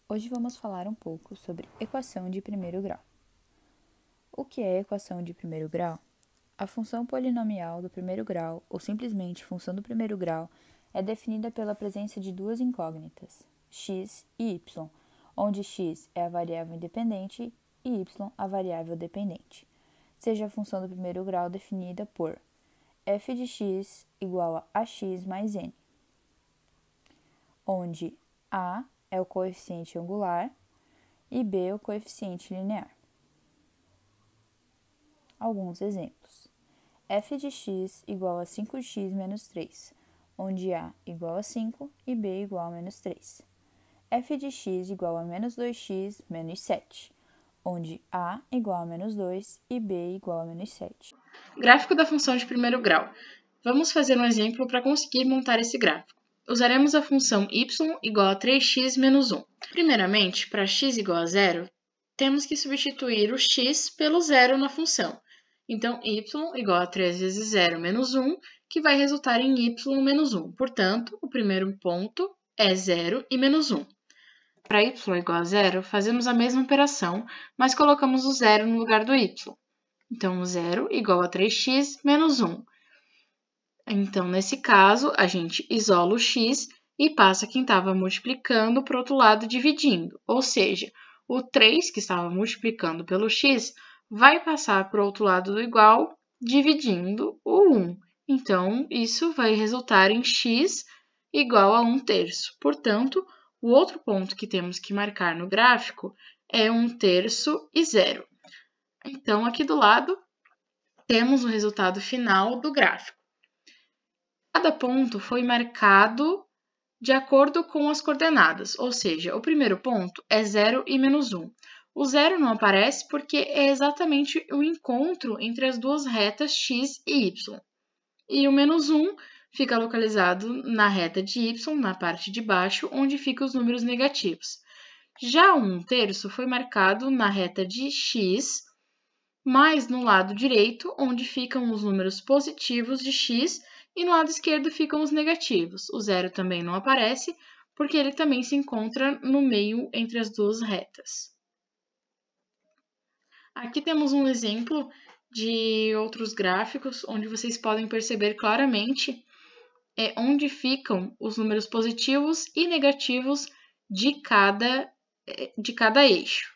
Hoje vamos falar um pouco sobre equação de primeiro grau. O que é equação de primeiro grau? A função polinomial do primeiro grau, ou simplesmente função do primeiro grau, é definida pela presença de duas incógnitas, x e y, onde x é a variável independente e y a variável dependente. Seja a função do primeiro grau definida por f de x igual a ax mais n, onde a é o coeficiente angular e b o coeficiente linear. Alguns exemplos. F de x igual a 5x menos 3, onde a igual a 5 e b igual a menos 3. F de x igual a menos 2x menos 7, onde a igual a menos 2 e b igual a menos 7. Gráfico da função de primeiro grau. Vamos fazer um exemplo para conseguir montar esse gráfico. Usaremos a função y igual a 3x menos 1. Primeiramente, para x igual a zero, temos que substituir o x pelo zero na função. Então, y igual a 3 vezes 0 menos 1, que vai resultar em y menos 1. Portanto, o primeiro ponto é 0 e menos 1. Para y igual a zero, fazemos a mesma operação, mas colocamos o zero no lugar do y. Então, 0 igual a 3x menos 1. Então, nesse caso, a gente isola o x e passa quem estava multiplicando para o outro lado dividindo. Ou seja, o 3 que estava multiplicando pelo x vai passar para o outro lado do igual dividindo o 1. Então, isso vai resultar em x igual a 1/3. Portanto, o outro ponto que temos que marcar no gráfico é 1/3 e 0. Então, aqui do lado, temos o resultado final do gráfico. Cada ponto foi marcado de acordo com as coordenadas, ou seja, o primeiro ponto é 0 e menos 1. O 0 não aparece porque é exatamente o encontro entre as duas retas x e y. E o menos 1 fica localizado na reta de y, na parte de baixo, onde ficam os números negativos. Já o 1/3 foi marcado na reta de x, mas no lado direito, onde ficam os números positivos de x, e no lado esquerdo ficam os negativos. O zero também não aparece, porque ele também se encontra no meio entre as duas retas. Aqui temos um exemplo de outros gráficos, onde vocês podem perceber claramente onde ficam os números positivos e negativos de cada eixo.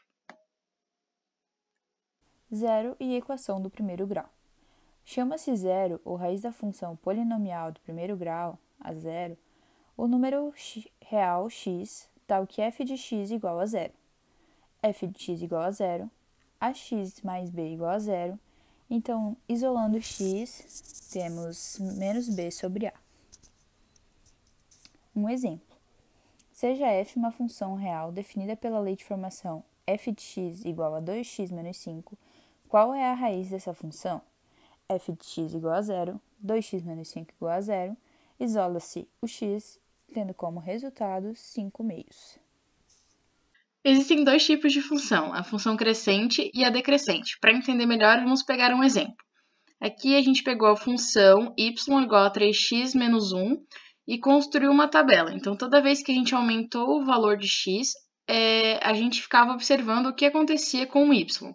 Zero e equação do primeiro grau. Chama-se zero, ou raiz da função polinomial do primeiro grau, a zero, o número real x, tal que f de x igual a zero. F de x igual a zero, ax mais b igual a zero. Então, isolando x, temos menos b sobre a. Um exemplo. Seja f uma função real definida pela lei de formação f de x igual a 2x menos 5, qual é a raiz dessa função? F de x igual a zero, 2x menos 5 igual a zero, isola-se o x, tendo como resultado 5 meios. Existem dois tipos de função, a função crescente e a decrescente. Para entender melhor, vamos pegar um exemplo. Aqui a gente pegou a função y igual a 3x menos 1 e construiu uma tabela. Então, toda vez que a gente aumentou o valor de x, a gente ficava observando o que acontecia com o y.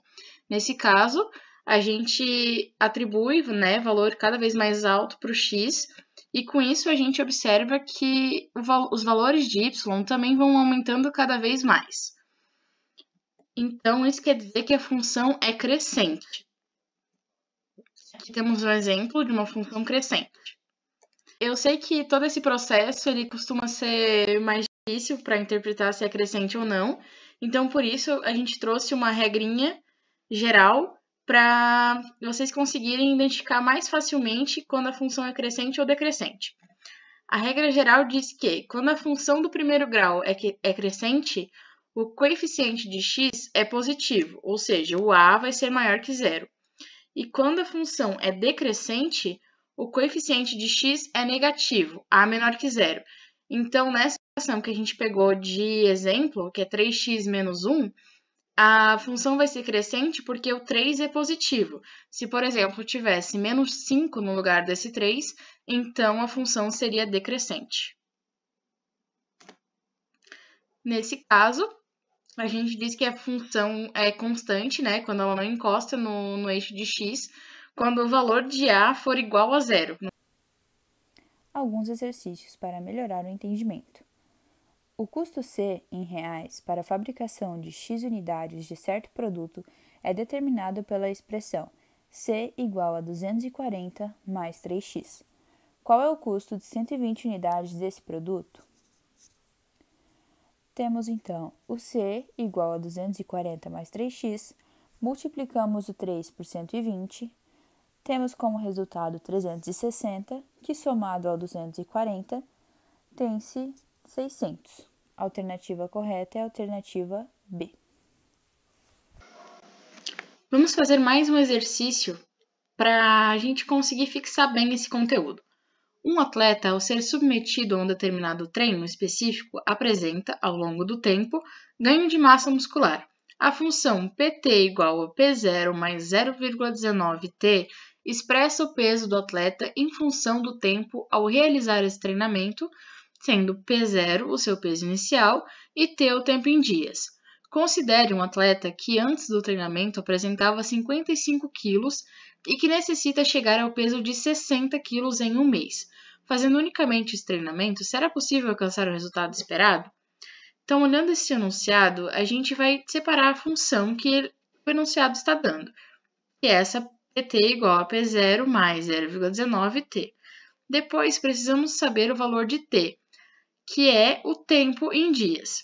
Nesse caso, a gente atribui valor cada vez mais alto para o x, e com isso a gente observa que os valores de y também vão aumentando cada vez mais. Então, isso quer dizer que a função é crescente. Aqui temos um exemplo de uma função crescente. Eu sei que todo esse processo ele costuma ser mais difícil para interpretar se é crescente ou não, então por isso a gente trouxe uma regrinha geral para vocês conseguirem identificar mais facilmente quando a função é crescente ou decrescente. A regra geral diz que quando a função do primeiro grau é crescente, o coeficiente de x é positivo, ou seja, o a vai ser maior que zero. E quando a função é decrescente, o coeficiente de x é negativo, a menor que zero. Então, nessa equação que a gente pegou de exemplo, que é 3x menos 1, a função vai ser crescente porque o 3 é positivo. Se, por exemplo, tivesse menos 5 no lugar desse 3, então a função seria decrescente. Nesse caso, a gente diz que a função é constante, né, quando ela não encosta no eixo de x, quando o valor de a for igual a zero. Alguns exercícios para melhorar o entendimento. O custo C, em reais, para a fabricação de X unidades de certo produto é determinado pela expressão C igual a 240 mais 3x. Qual é o custo de 120 unidades desse produto? Temos então o C igual a 240 mais 3x, multiplicamos o 3 por 120, temos como resultado 360, que somado ao 240, tem-se 600. A alternativa correta é a alternativa B. Vamos fazer mais um exercício para a gente conseguir fixar bem esse conteúdo. Um atleta, ao ser submetido a um determinado treino específico, apresenta, ao longo do tempo, ganho de massa muscular. A função PT igual a P0 mais 0,19T expressa o peso do atleta em função do tempo ao realizar esse treinamento, sendo P0 o seu peso inicial e T o tempo em dias. Considere um atleta que antes do treinamento apresentava 55 quilos e que necessita chegar ao peso de 60 quilos em um mês. Fazendo unicamente esse treinamento, será possível alcançar o resultado esperado? Então, olhando esse enunciado, a gente vai separar a função que o enunciado está dando, que é essa PT igual a P0 mais 0,19T. Depois, precisamos saber o valor de T, que é o tempo em dias.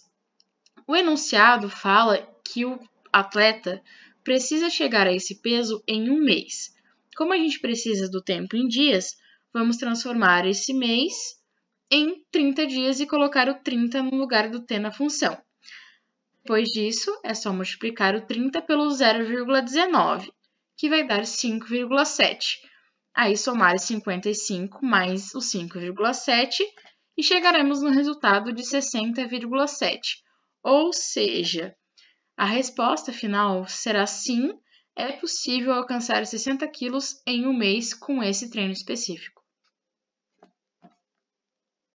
O enunciado fala que o atleta precisa chegar a esse peso em um mês. Como a gente precisa do tempo em dias, vamos transformar esse mês em 30 dias e colocar o 30 no lugar do t na função. Depois disso, é só multiplicar o 30 pelo 0,19, que vai dar 5,7. Aí somar 55 mais o 5,7 e chegaremos no resultado de 60,7. Ou seja, a resposta final será sim, é possível alcançar 60 quilos em um mês com esse treino específico.